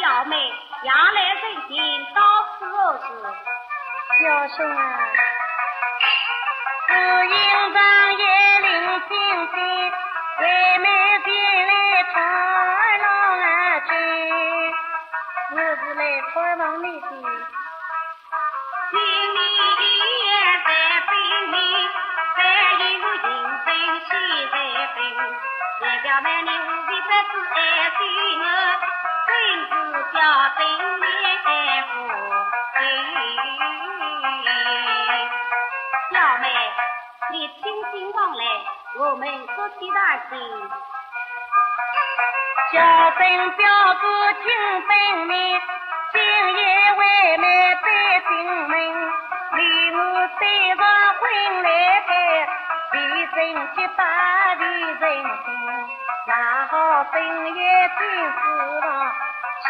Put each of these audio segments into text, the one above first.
表妹杨来人情，到此何事？表兄啊，只因长夜临亲戚，为妹前来传郎啊君，我是来传望你的。心里一言在分明，再因我人生喜在分，代表妹你无非不知爱谁我，真是叫真面夫表妹，你轻轻往来，我们说起大心。小生表哥听本名，今夜为妹拜进门，离我虽上婚来开，为人结拜为人心，哪好正月进祠堂，七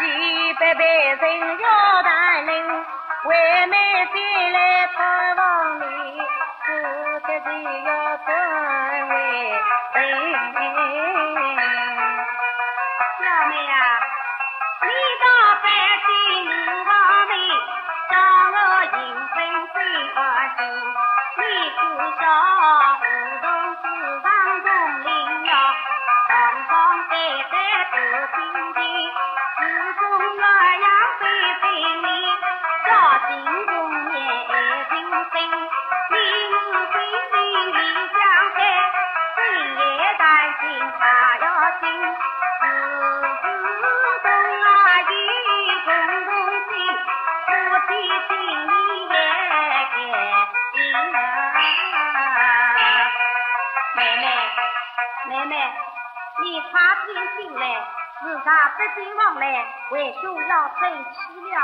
百百人要谈论，为妹前来探望你，夫妻只要转为人。表妹啊，你到北京我妹，让我迎分最高兴。你知晓梧桐树上种灵药，常常待在多心情。自从鸳鸯飞飞里，小心中面爱情深。你我心灵里相爱，深夜担心他要醒。妹妹，你差点进来，自杀不进往来，为兄要生气了。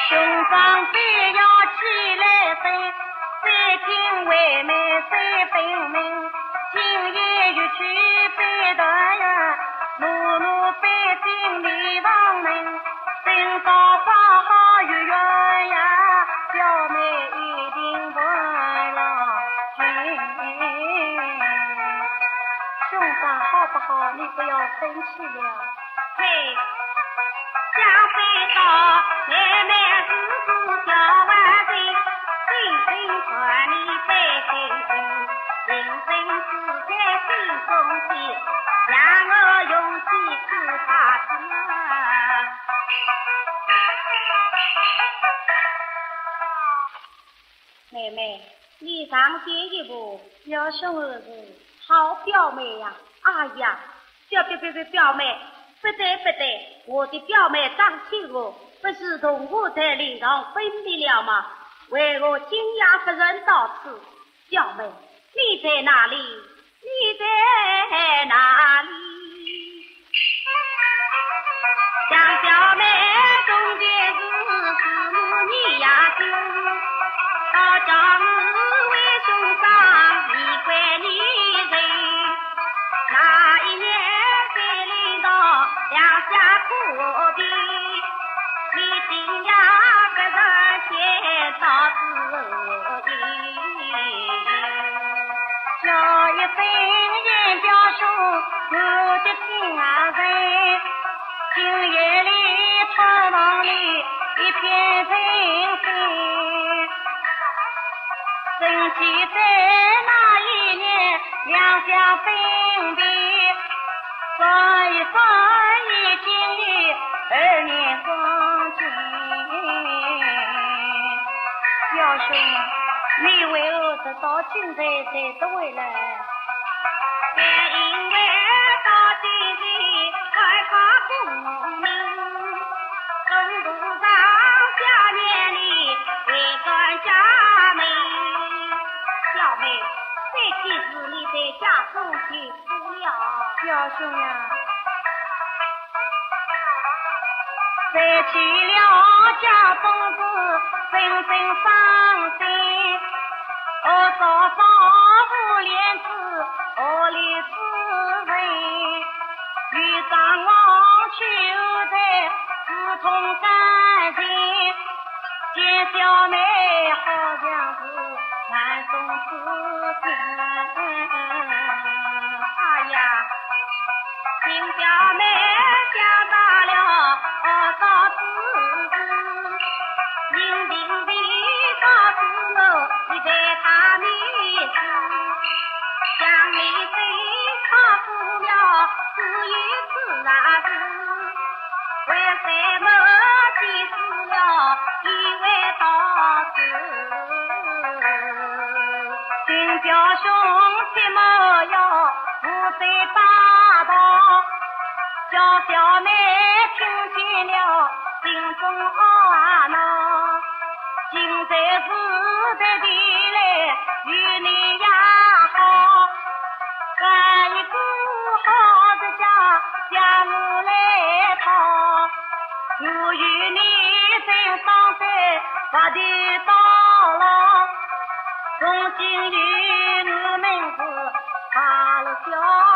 兄长非要起来分，再听为妹再分明，今夜欲去北端呀，怒怒北京离王门，等到放好月圆呀，表妹一定问了君。兄长好不好？你不要生气了。嘿，想飞到妹妹自古小万岁，心心传你百开心，人生自在心中记，让我勇气去他家。妹妹，你上前一步，表兄儿子。好表妹呀！哎呀，表妹，不对，我的表妹长亲我，不是同我在灵堂分别了吗？为我惊讶不认到此。表妹，你在哪里？你在哪里？想表妹中间是母你呀亲，到将我为兄长离怪你人。那一年被领到两下苦逼，你惊讶不认先到自己。叫一声言表兄，我的亲儿人，今夜里传望里一片人心，真记在那一年两相分别，算一算已经有2年光景。表兄，你为何得到今日才得回来？因为到今日快发功名，中途上下年里为转家门。小妹，这几日你在家中去苦了。表兄呀，在去了家中子，深深伤心。我早早无廉耻，我里滋味，与张望去后在刺痛感情，见小妹好像是难送思乡。哎呀，亲表妹想到了叫兄弟们要不再霸道，叫小妹听见了心中懊恼，现在是的地来与你呀好，干一个好的家向我来讨，我与你真上在把地到老，从今与我们是发了笑。